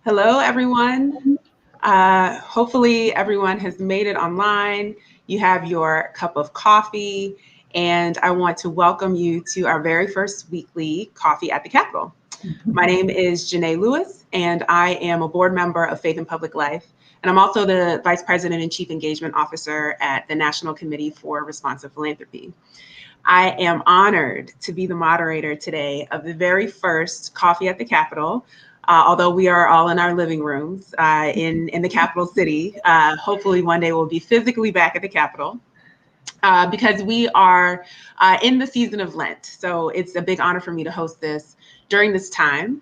Hello, everyone. Hopefully, everyone has made it online. You have your cup of coffee, and I want to welcome you to our very first weekly Coffee at the Capitol. My name is Janae Lewis, and I am a board member of Faith and Public Life, and I'm also the Vice President and Chief Engagement Officer at the National Committee for Responsive Philanthropy. I am honored to be the moderator today of the very first Coffee at the Capitol. Although we are all in our living rooms in the capital city, hopefully one day we'll be physically back at the Capitol because we are in the season of Lent. So it's a big honor for me to host this during this time.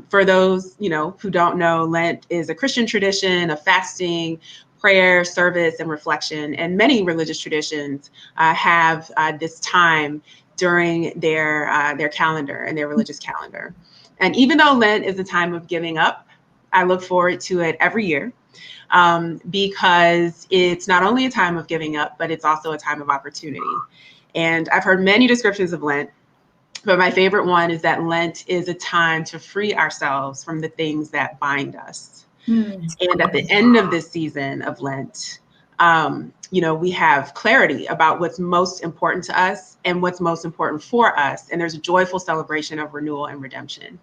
For those who don't know, Lent is a Christian tradition of fasting, prayer, service, and reflection. And many religious traditions have this time during their calendar and their religious calendar. And even though Lent is a time of giving up, I look forward to it every year because it's not only a time of giving up, but it's also a time of opportunity. And I've heard many descriptions of Lent, but my favorite one is that Lent is a time to free ourselves from the things that bind us. And at the end of this season of Lent, we have clarity about what's most important to us and what's most important for us. And there's a joyful celebration of renewal and redemption.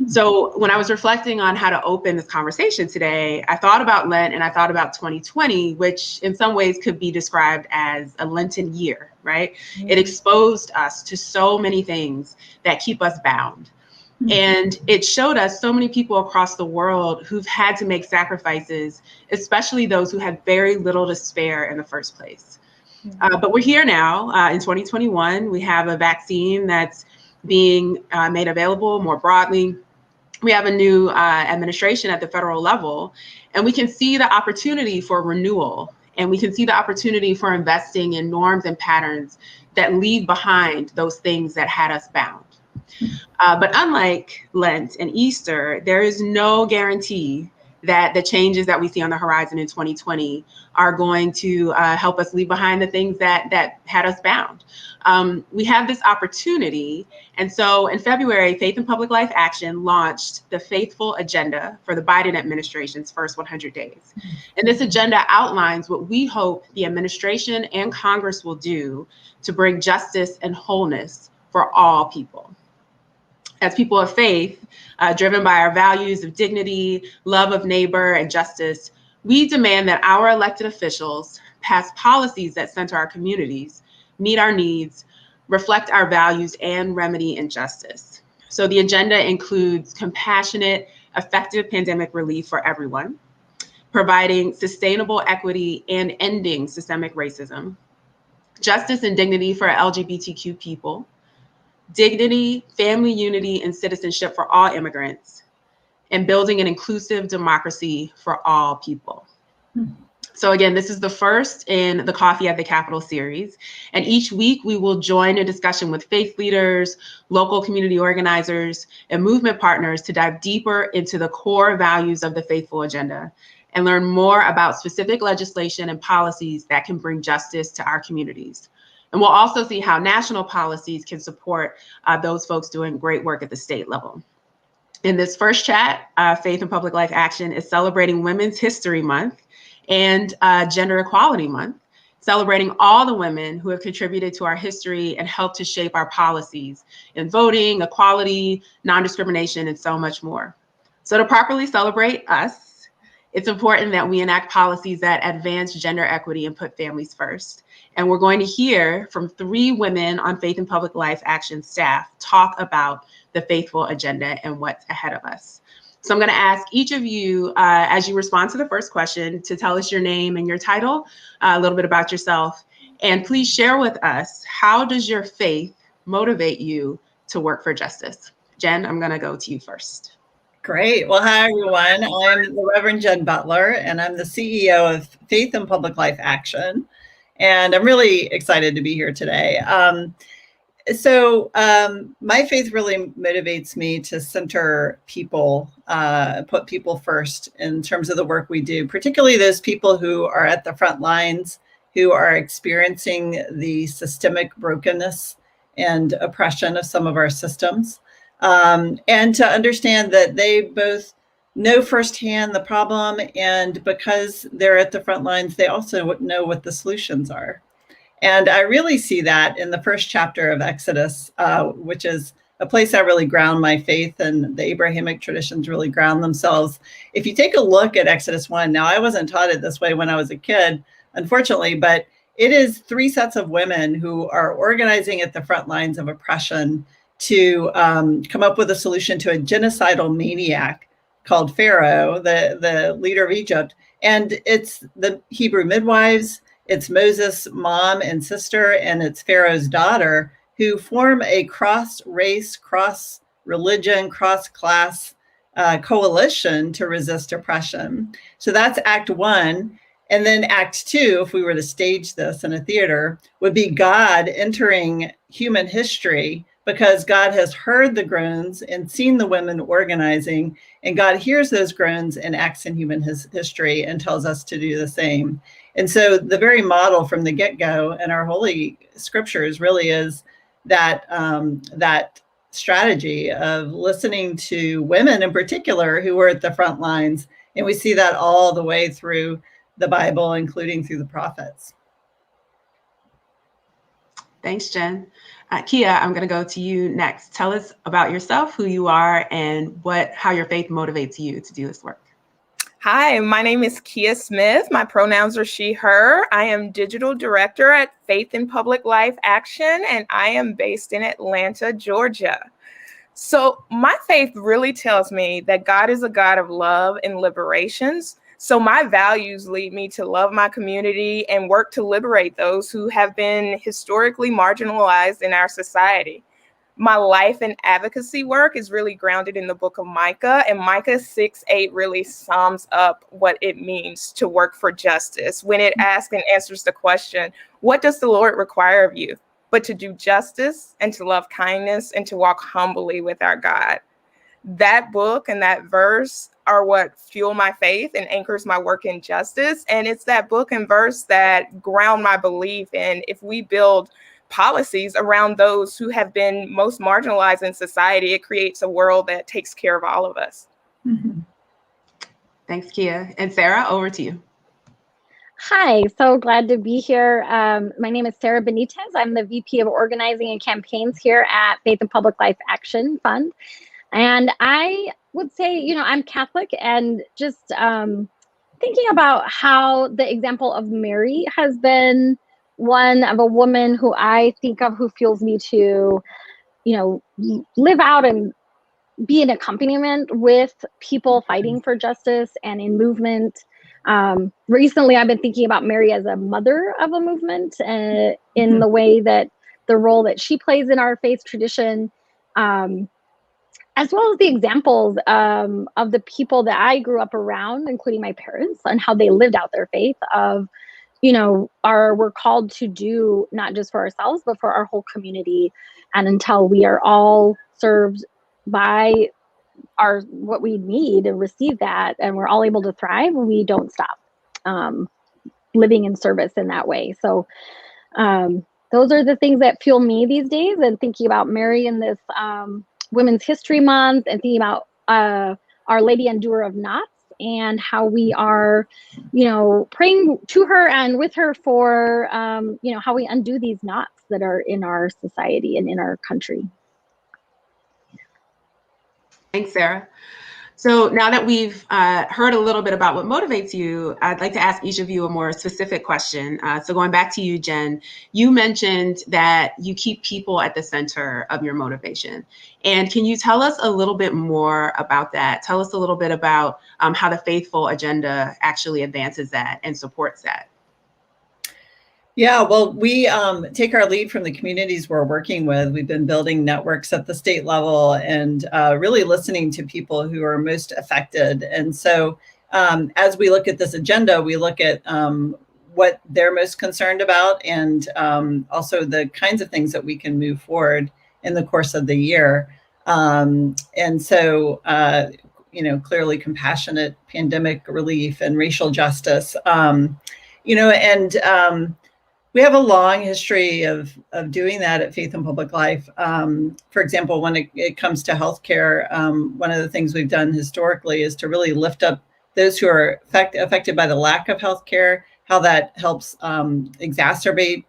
So when I was reflecting on how to open this conversation today, I thought about Lent and I thought about 2020, which in some ways could be described as a Lenten year, right? It exposed us to so many things that keep us bound. And it showed us so many people across the world who've had to make sacrifices, especially those who had very little to spare in the first place. But we're here now in 2021. We have a vaccine that's being made available more broadly. We have a new administration at the federal level, and we can see the opportunity for renewal. And we can see the opportunity for investing in norms and patterns that leave behind those things that had us bound. But unlike Lent and Easter, there is no guarantee that the changes that we see on the horizon in 2020 are going to help us leave behind the things that had us bound. We have this opportunity. And so in February, Faith and Public Life Action launched the Faithful Agenda for the Biden administration's first 100 days. And this agenda outlines what we hope the administration and Congress will do to bring justice and wholeness for all people. As people of faith, driven by our values of dignity, love of neighbor, and justice, we demand that our elected officials pass policies that center our communities, meet our needs, reflect our values, and remedy injustice. So the agenda includes compassionate, effective pandemic relief for everyone, providing sustainable equity and ending systemic racism, justice and dignity for LGBTQ people, dignity, family unity, and citizenship for all immigrants, and building an inclusive democracy for all people. So again, this is the first in the Coffee at the Capitol series. And each week we will join a discussion with faith leaders, local community organizers, and movement partners to dive deeper into the core values of the Faithful Agenda and learn more about specific legislation and policies that can bring justice to our communities. And we'll also see how national policies can support those folks doing great work at the state level. In this first chat, Faith and Public Life Action is celebrating Women's History Month and Gender Equality Month, celebrating all the women who have contributed to our history and helped to shape our policies in voting, equality, non-discrimination, and so much more. So to properly celebrate us, it's important that we enact policies that advance gender equity and put families first. And we're going to hear from 3 women on Faith and Public Life Action staff talk about the Faithful Agenda and what's ahead of us. So I'm going to ask each of you, as you respond to the first question, to tell us your name and your title, a little bit about yourself, and please share with us, how does your faith motivate you to work for justice? Jen, I'm going to go to you first. Great. Well, hi, everyone. I'm the Reverend Jen Butler, and I'm the CEO of Faith and Public Life Action. And I'm really excited to be here today. My faith really motivates me to center people, put people first in terms of the work we do, particularly those people who are at the front lines, who are experiencing the systemic brokenness and oppression of some of our systems. And to understand that they both know firsthand the problem, and because they're at the front lines, they also know what the solutions are. And I really see that in the first chapter of Exodus, which is a place I really ground my faith, and the Abrahamic traditions really ground themselves. If you take a look at Exodus 1, now I wasn't taught it this way when I was a kid, unfortunately, but it is 3 sets of women who are organizing at the front lines of oppression to come up with a solution to a genocidal maniac called Pharaoh, the leader of Egypt. And it's the Hebrew midwives, it's Moses' mom and sister, and it's Pharaoh's daughter, who form a cross-race, cross-religion, cross-class coalition to resist oppression. So that's Act 1. And then Act 2, if we were to stage this in a theater, would be God entering human history, because God has heard the groans and seen the women organizing, and God hears those groans and acts in human history and tells us to do the same. And so the very model from the get-go in our holy scriptures really is that that strategy of listening to women in particular who were at the front lines. And we see that all the way through the Bible, including through the prophets. Thanks, Jen. Kia, I'm going to go to you next. Tell us about yourself, who you are, and how your faith motivates you to do this work. Hi, my name is Kia Smith. My pronouns are she, her. I am digital director at Faith in Public Life Action, and I am based in Atlanta, Georgia. So my faith really tells me that God is a God of love and liberations. So my values lead me to love my community and work to liberate those who have been historically marginalized in our society. My life and advocacy work is really grounded in the book of Micah, and Micah 6:8 really sums up what it means to work for justice when it asks and answers the question, what does the Lord require of you? But to do justice and to love kindness and to walk humbly with our God. That book and that verse are what fuel my faith and anchors my work in justice. And it's that book and verse that ground my belief in if we build policies around those who have been most marginalized in society, it creates a world that takes care of all of us. Mm-hmm. Thanks, Kia. And Sarah, over to you. Hi, so glad to be here. My name is Sarah Benitez. I'm the VP of Organizing and Campaigns here at Faith and Public Life Action Fund. And I would say, I'm Catholic, and just thinking about how the example of Mary has been one of a woman who I think of who fuels me to, live out and be an accompaniment with people fighting for justice and in movement. Recently, I've been thinking about Mary as a mother of a movement in the way that the role that she plays in our faith tradition, as well as the examples of the people that I grew up around, including my parents, and how they lived out their faith of, we're called to do not just for ourselves, but for our whole community. And until we are all served by what we need and receive that, and we're all able to thrive, we don't stop living in service in that way. So those are the things that fuel me these days, and thinking about Mary in this Women's History Month, and thinking about Our Lady Undoer of Knots, and how we are, praying to her and with her for, how we undo these knots that are in our society and in our country. Thanks, Sarah. So now that we've heard a little bit about what motivates you, I'd like to ask each of you a more specific question. So going back to you, Jen, you mentioned that you keep people at the center of your motivation. And can you tell us a little bit more about that? Tell us a little bit about how the Faithful agenda actually advances that and supports that. Yeah, well, we take our lead from the communities we're working with. We've been building networks at the state level and really listening to people who are most affected. And so as we look at this agenda, we look at what they're most concerned about, and also the kinds of things that we can move forward in the course of the year. And so, clearly compassionate pandemic relief and racial justice, We have a long history of doing that at Faith and Public Life. For example, when it comes to healthcare, one of the things we've done historically is to really lift up those who are affected by the lack of healthcare, how that helps exacerbate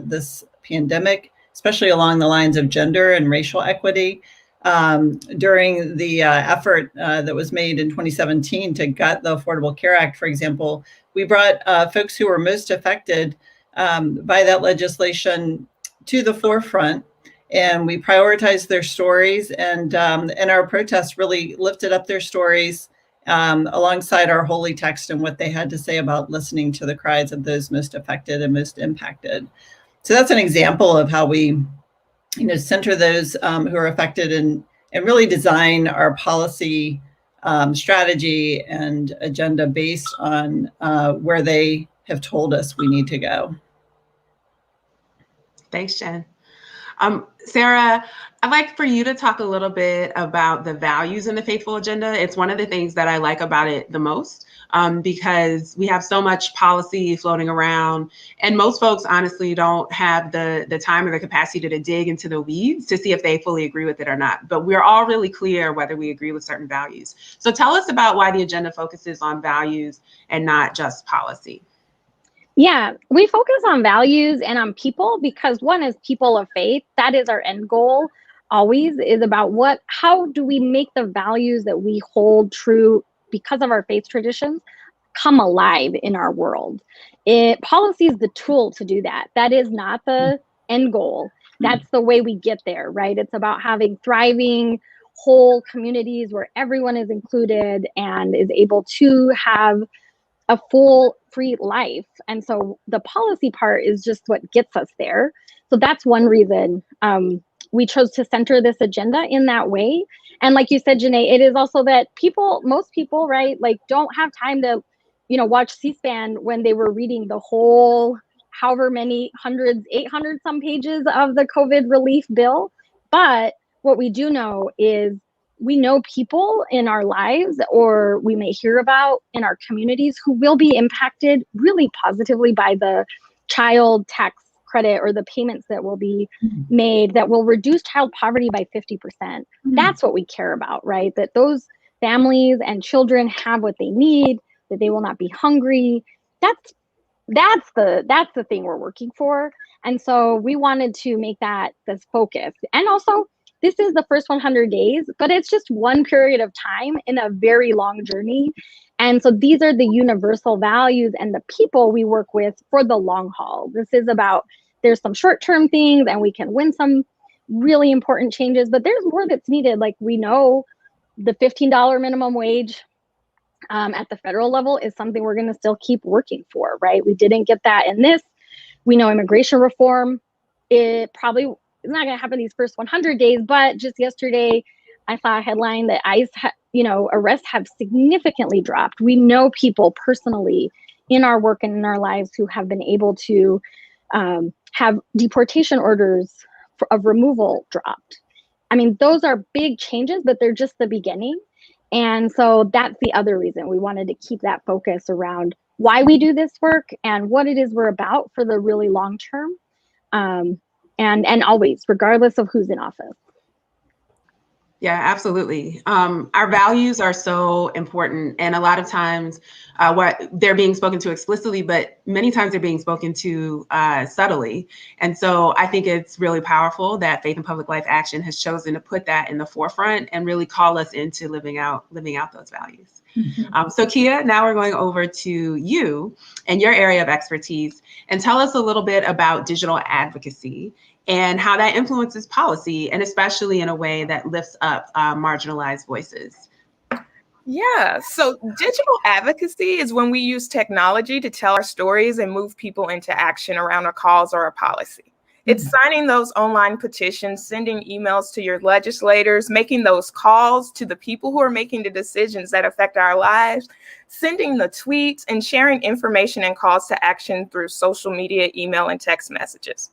this pandemic, especially along the lines of gender and racial equity. During the effort that was made in 2017 to gut the Affordable Care Act, for example, we brought folks who were most affected by that legislation to the forefront, and we prioritized their stories, and our protests really lifted up their stories alongside our holy text and what they had to say about listening to the cries of those most affected and most impacted. So that's an example of how we, center those who are affected and really design our policy strategy and agenda based on where they have told us we need to go. Thanks, Jen. Sarah, I'd like for you to talk a little bit about the values in the Faithful Agenda. It's one of the things that I like about it the most, because we have so much policy floating around, and most folks honestly don't have the time or the capacity to dig into the weeds to see if they fully agree with it or not. But we're all really clear whether we agree with certain values. So tell us about why the agenda focuses on values and not just policy. Yeah, we focus on values and on people because one is people of faith. That is our end goal always, is about how do we make the values that we hold true because of our faith traditions come alive in our world. Policy is the tool to do that. That is not the end goal. That's the way we get there, right? It's about having thriving, whole communities where everyone is included and is able to have a full, free life. And so the policy part is just what gets us there. So that's one reason we chose to center this agenda in that way. And like you said, Janae, it is also that most people, right, like don't have time to, watch C-SPAN when they were reading the whole, however many 800 some pages of the COVID relief bill. But what we do know is we know people in our lives, or we may hear about in our communities, who will be impacted really positively by the child tax credit or the payments that will be made that will reduce child poverty by 50%. That's what we care about, right? That those families and children have what they need, that they will not be hungry. That's the thing we're working for. And so we wanted to make that this focus. And also, this is the first 100 days, but it's just one period of time in a very long journey. And so these are the universal values and the people we work with for the long haul. This is about, there's some short-term things and we can win some really important changes, but there's more that's needed. Like, we know the $15 minimum wage at the federal level is something we're going to still keep working for, right? We didn't get that in this. We know immigration reform, it probably is not going to happen these first 100 days, but just yesterday I saw a headline that ICE, arrests have significantly dropped. We know people personally in our work and in our lives who have been able to have deportation orders of removal dropped. I mean, those are big changes, but they're just the beginning. And so that's the other reason we wanted to keep that focus around why we do this work and what it is we're about for the really long term. And always, regardless of who's in office. Yeah, absolutely. Our values are so important, and a lot of times what they're being spoken to explicitly, but many times they're being spoken to subtly. And so I think it's really powerful that Faith and Public Life Action has chosen to put that in the forefront and really call us into living out those values. So Kia, now we're going over to you and your area of expertise, and tell us a little bit about digital advocacy and how that influences policy, and especially in a way that lifts up marginalized voices. Yeah, so digital advocacy is when we use technology to tell our stories and move people into action around a cause or a policy. It's signing those online petitions, sending emails to your legislators, making those calls to the people who are making the decisions that affect our lives, sending the tweets, and sharing information and calls to action through social media, email, and text messages.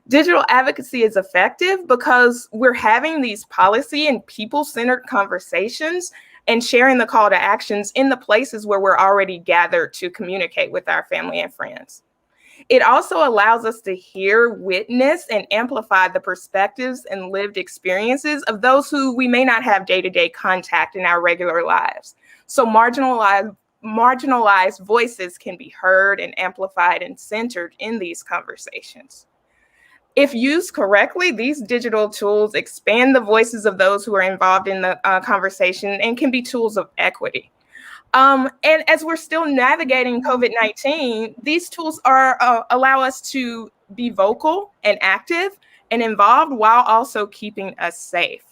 Digital advocacy is effective because we're having these policy and people-centered conversations and sharing the call to actions in the places where we're already gathered to communicate with our family and friends. It also allows us to hear, witness, and amplify the perspectives and lived experiences of those who we may not have day-to-day contact in our regular lives. So marginalized voices can be heard and amplified and centered in these conversations. If used correctly, these digital tools expand the voices of those who are involved in the conversation and can be tools of equity. And as we're still navigating COVID-19, these tools allow us to be vocal and active and involved while also keeping us safe.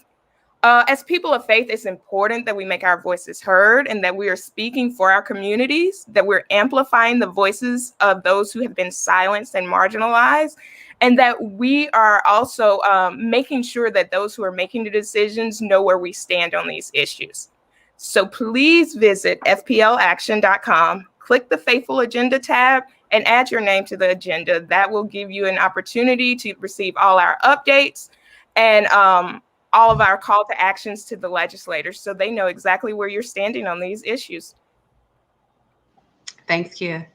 As people of faith, it's important that we make our voices heard and that we are speaking for our communities, that we're amplifying the voices of those who have been silenced and marginalized, and that we are also making sure that those who are making the decisions know where we stand on these issues. So please visit fplaction.com, click the Faithful Agenda tab, and add your name to the agenda. That will give you an opportunity to receive all our updates and all of our call to actions to the legislators so they know exactly where you're standing on these issues. Thanks, Kia.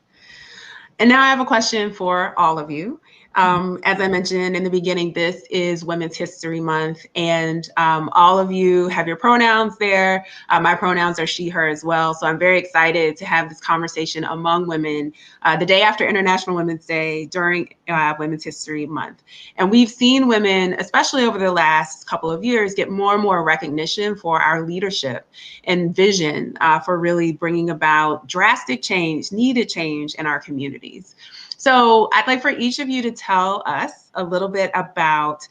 And now I have a question for all of you. As I mentioned in the beginning, this is Women's History Month, and all of you have your pronouns there. My pronouns are she, her as well. So I'm very excited to have this conversation among women the day after International Women's Day during Women's History Month. And we've seen women, especially over the last couple of years, get more and more recognition for our leadership and vision for really bringing about drastic change, needed change in our communities. So I'd like for each of you to tell us a little bit about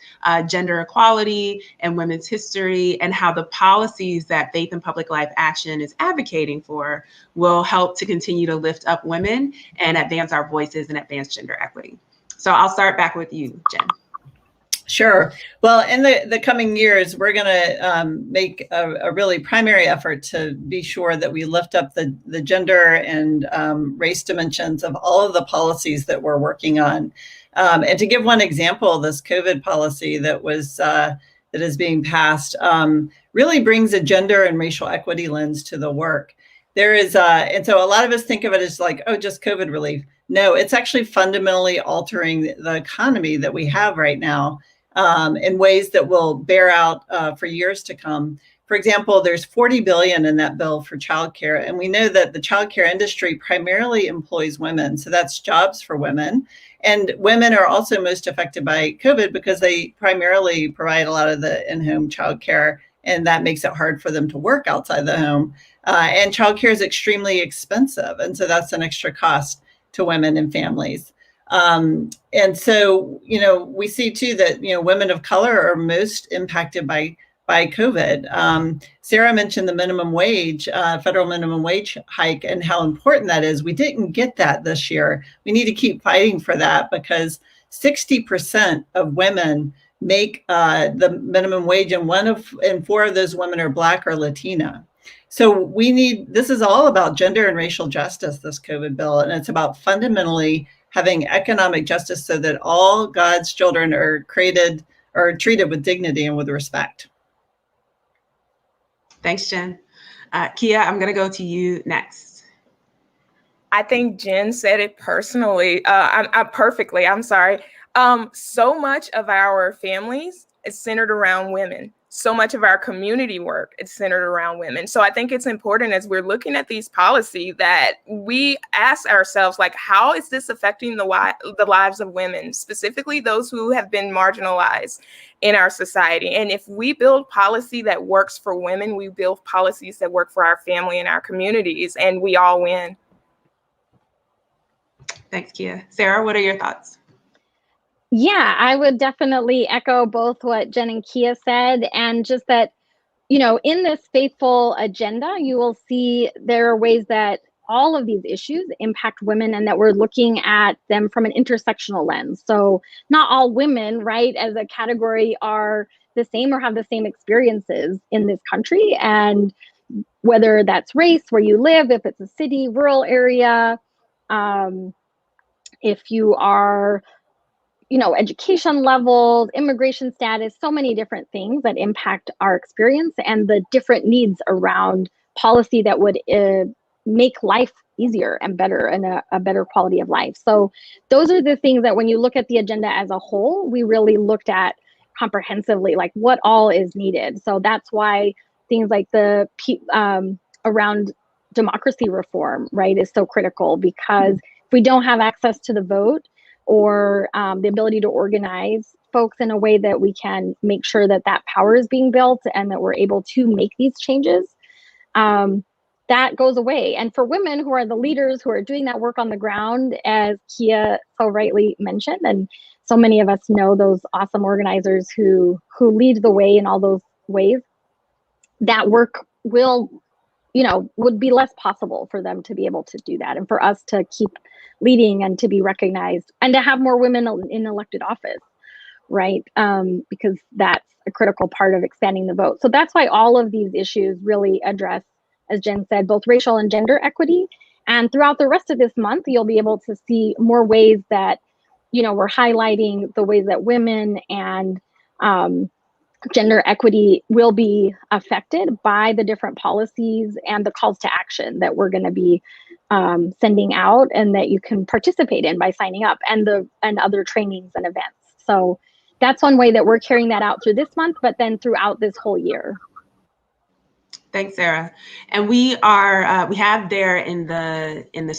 gender equality and women's history and how the policies that Faith in Public Life Action is advocating for will help to continue to lift up women and advance our voices and advance gender equity. So I'll start back with you, Jen. Sure. Well, in the coming years, we're going to make a really primary effort to be sure that we lift up the gender and race dimensions of all of the policies that we're working on. And to give one example, this COVID policy that is being passed really brings a gender and racial equity lens to the work. There is, and so a lot of us think of it as like, oh, just COVID relief. No, it's actually fundamentally altering the economy that we have right now. In ways that will bear out for years to come. For example, there's $40 billion in that bill for childcare, and we know that the childcare industry primarily employs women, so that's jobs for women. And women are also most affected by COVID because they primarily provide a lot of the in-home childcare, and that makes it hard for them to work outside the home. And childcare is extremely expensive, and so that's an extra cost to women and families. And so, we see too that, women of color are most impacted by COVID. Sarah mentioned the minimum wage, federal minimum wage hike and how important that is. We didn't get that this year. We need to keep fighting for that because 60% of women make the minimum wage, and 4 of those women are Black or Latina. So this is all about gender and racial justice, this COVID bill, and it's about fundamentally having economic justice so that all God's children are treated with dignity and with respect. Thanks, Jen. Kia, I'm going to go to you next. I think Jen said it perfectly. I'm sorry. So much of our families is centered around women. So much of our community work is centered around women. So I think it's important as we're looking at these policies that we ask ourselves, like, how is this affecting the lives of women, specifically those who have been marginalized in our society? And if we build policy that works for women, we build policies that work for our family and our communities, and we all win. Thanks, Kia. Sarah, what are your thoughts? Yeah, I would definitely echo both what Jen and Kia said, and just that, in this faithful agenda, you will see there are ways that all of these issues impact women and that we're looking at them from an intersectional lens. So not all women, right, as a category are the same or have the same experiences in this country. And whether that's race, where you live, if it's a city, rural area, if you are education levels, immigration status, so many different things that impact our experience and the different needs around policy that would make life easier and better and a better quality of life. So those are the things that when you look at the agenda as a whole, we really looked at comprehensively, like what all is needed. So that's why things like the around democracy reform, right, is so critical, because if we don't have access to the vote or the ability to organize folks in a way that we can make sure that that power is being built and that we're able to make these changes, that goes away. And for women who are the leaders who are doing that work on the ground, as Kia so rightly mentioned, and so many of us know those awesome organizers who lead the way in all those ways, that work will, would be less possible for them to be able to do that, and for us to keep leading and to be recognized and to have more women in elected office, right? Because that's a critical part of expanding the vote. So that's why all of these issues really address, as Jen said, both racial and gender equity. And throughout the rest of this month, you'll be able to see more ways that, we're highlighting the ways that women and gender equity will be affected by the different policies and the calls to action that we're going to be sending out, and that you can participate in by signing up, and other trainings and events. So that's one way that we're carrying that out through this month, but then throughout this whole year. Thanks, Sarah. And we have there on the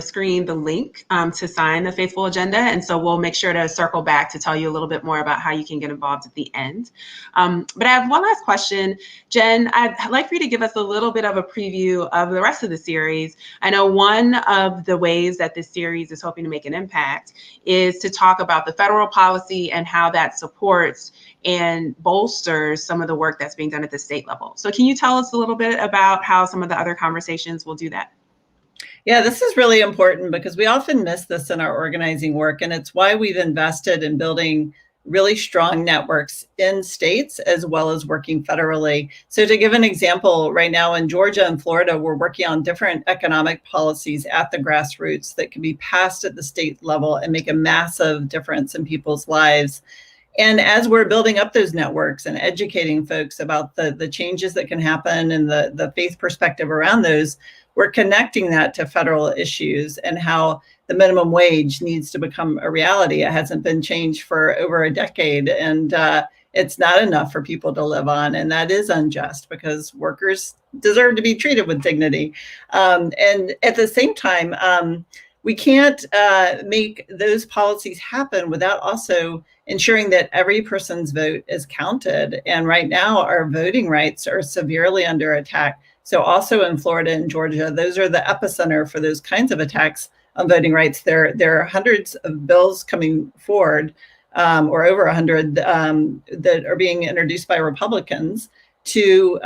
screen the link to sign the Faithful Agenda. And so we'll make sure to circle back to tell you a little bit more about how you can get involved at the end. But I have one last question. Jen, I'd like for you to give us a little bit of a preview of the rest of the series. I know one of the ways that this series is hoping to make an impact is to talk about the federal policy and how that supports and bolsters some of the work that's being done at the state level. So can you tell us a little bit about how some of the other conversations will do that? Yeah, this is really important because we often miss this in our organizing work, and it's why we've invested in building really strong networks in states as well as working federally. So to give an example, right now in Georgia and Florida, we're working on different economic policies at the grassroots that can be passed at the state level and make a massive difference in people's lives. And as we're building up those networks and educating folks about the changes that can happen and the faith perspective around those, we're connecting that to federal issues and how the minimum wage needs to become a reality. It hasn't been changed for over a decade, and it's not enough for people to live on. And that is unjust because workers deserve to be treated with dignity. And at the same time, we can't make those policies happen without also ensuring that every person's vote is counted. And right now, our voting rights are severely under attack. So also in Florida and Georgia, those are the epicenter for those kinds of attacks on voting rights. There are hundreds of bills coming forward, or over 100, that are being introduced by Republicans to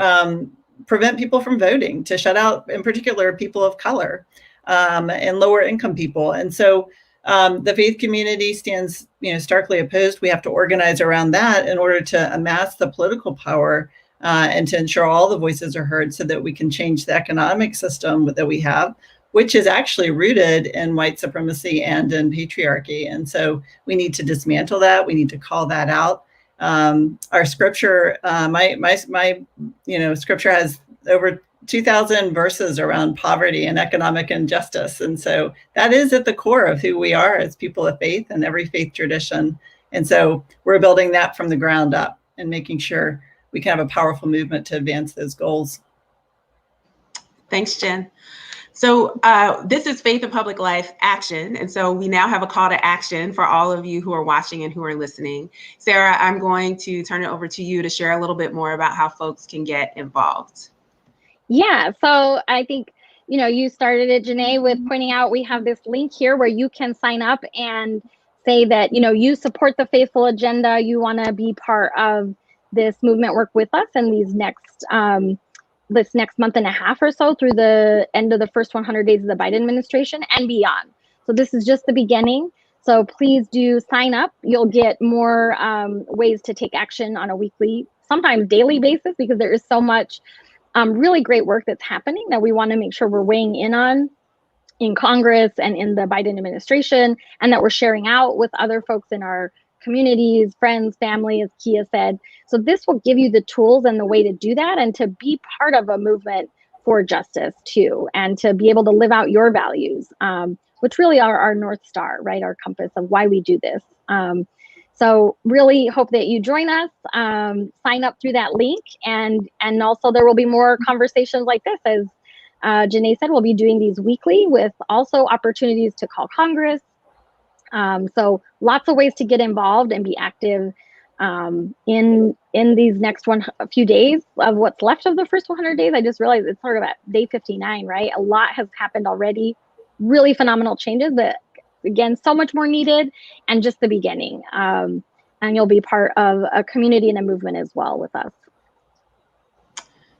prevent people from voting, to shut out, in particular, people of color and lower income people. And so the faith community stands, starkly opposed. We have to organize around that in order to amass the political power and to ensure all the voices are heard so that we can change the economic system that we have, which is actually rooted in white supremacy and in patriarchy. And so we need to dismantle that. We need to call that out. Our scripture, my scripture has over 2,000 verses around poverty and economic injustice. And so that is at the core of who we are as people of faith and every faith tradition. And so we're building that from the ground up and making sure we can have a powerful movement to advance those goals. Thanks, Jen. So this is Faith in Public Life Action. And so we now have a call to action for all of you who are watching and who are listening. Sarah, I'm going to turn it over to you to share a little bit more about how folks can get involved. Yeah, so I think, you started it, Janae, with pointing out we have this link here where you can sign up and say that, you support the Faithful Agenda, you want to be part of this movement work with us in these this next month and a half or so through the end of the first 100 days of the Biden administration and beyond. So this is just the beginning. So please do sign up. You'll get more ways to take action on a weekly, sometimes daily basis, because there is so much really great work that's happening that we want to make sure we're weighing in on in Congress and in the Biden administration, and that we're sharing out with other folks in our communities, friends, family, as Kia said. So this will give you the tools and the way to do that and to be part of a movement for justice too, and to be able to live out your values, which really are our North Star, right? Our compass of why we do this. So really hope that you join us, sign up through that link, and also there will be more conversations like this. As Janae said, we'll be doing these weekly with also opportunities to call Congress. So lots of ways to get involved and be active in these next few days of what's left of the first 100 days. I just realized it's sort of at day 59, right? A lot has happened already, really phenomenal changes, but again, so much more needed, and just the beginning. And you'll be part of a community and a movement as well with us.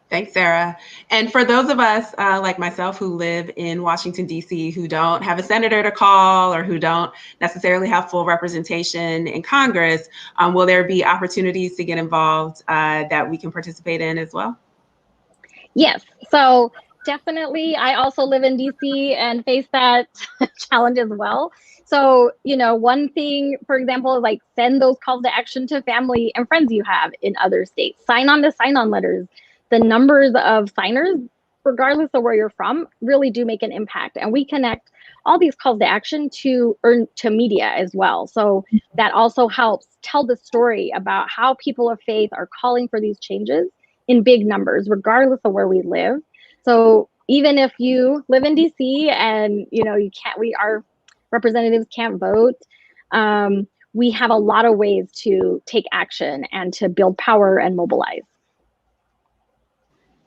Thanks, Sarah. And for those of us like myself who live in Washington, D.C., who don't have a senator to call or who don't necessarily have full representation in Congress, will there be opportunities to get involved that we can participate in as well? Yes. So definitely, I also live in DC and face that challenge as well. So, one thing, for example, is like send those calls to action to family and friends you have in other states. Sign on to sign-on letters. The numbers of signers, regardless of where you're from, really do make an impact. And we connect all these calls to action to media as well. So that also helps tell the story about how people of faith are calling for these changes in big numbers, regardless of where we live. So even if you live in DC and our representatives can't vote, we have a lot of ways to take action and to build power and mobilize.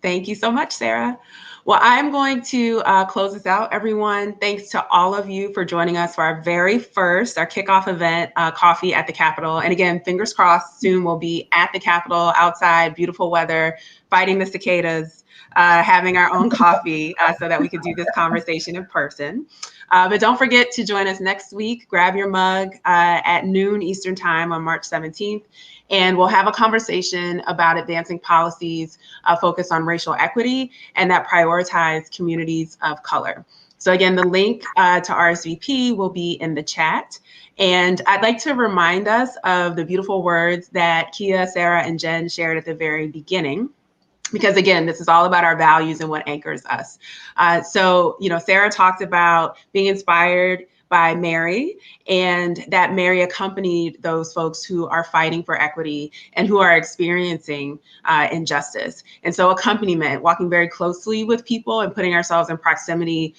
Thank you so much, Sarah. Well, I'm going to close this out, everyone. Thanks to all of you for joining us for our kickoff event, Coffee at the Capitol. And again, fingers crossed, soon we'll be at the Capitol, outside, beautiful weather, fighting the cicadas, having our own coffee so that we could do this conversation in person. But don't forget to join us next week. Grab your mug at noon Eastern Time on March 17th. And we'll have a conversation about advancing policies focused on racial equity and that prioritize communities of color. So again, the link to RSVP will be in the chat. And I'd like to remind us of the beautiful words that Kia, Sarah, and Jen shared at the very beginning. Because again, this is all about our values and what anchors us. So Sarah talked about being inspired by Mary, and that Mary accompanied those folks who are fighting for equity and who are experiencing injustice. And so accompaniment, walking very closely with people and putting ourselves in proximity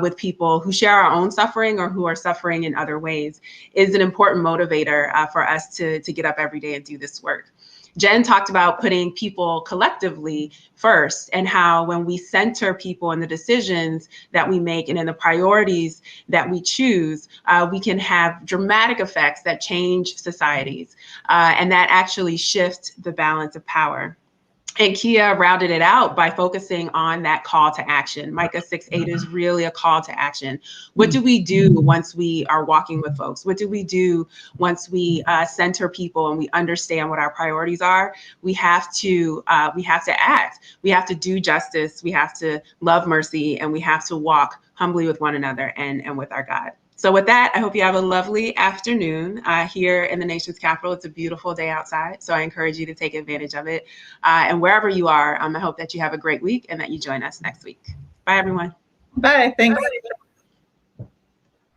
with people who share our own suffering or who are suffering in other ways, is an important motivator for us to get up every day and do this work. Jen talked about putting people collectively first, and how when we center people in the decisions that we make and in the priorities that we choose, we can have dramatic effects that change societies and that actually shift the balance of power. And Kia rounded it out by focusing on that call to action. Micah 6:8 is really a call to action. What do we do once we are walking with folks? What do we do once we center people and we understand what our priorities are? We have to act. We have to do justice. We have to love mercy, and we have to walk humbly with one another and with our God. So with that, I hope you have a lovely afternoon here in the nation's capital. It's a beautiful day outside, so I encourage you to take advantage of it. And wherever you are, I hope that you have a great week and that you join us next week. Bye, everyone. Bye. Thanks.